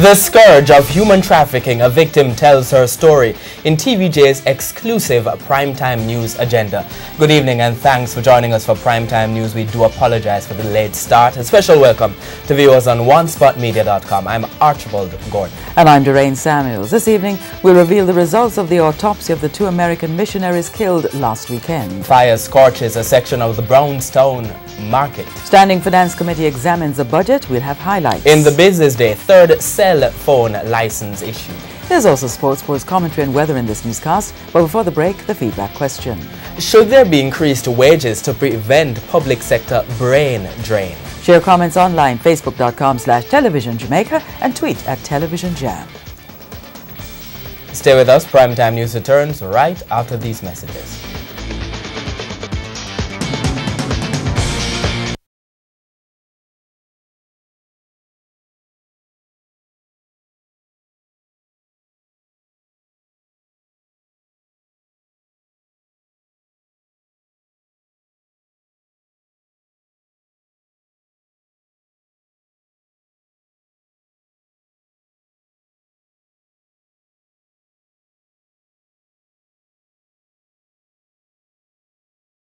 The scourge of human trafficking, a victim tells her story in TVJ's exclusive primetime news agenda. Good evening and thanks for joining us for primetime news. We do apologize for the late start. A special welcome to viewers on onespotmedia.com. I'm Archibald Gordon. And I'm Doreen Samuels. This evening we'll reveal the results of the autopsy of the 2 American missionaries killed last weekend. Fire scorches a section of the Brownstone Market. Standing Finance Committee examines the budget. We'll have highlights. In the business day, third cell phone license issue. There's also sports commentary and weather in this newscast. But before the break, the feedback question. Should there be increased wages to prevent public sector brain drain? Share comments online, facebook.com/Television Jamaica and tweet @TelevisionJam. Stay with us. Primetime News returns right after these messages.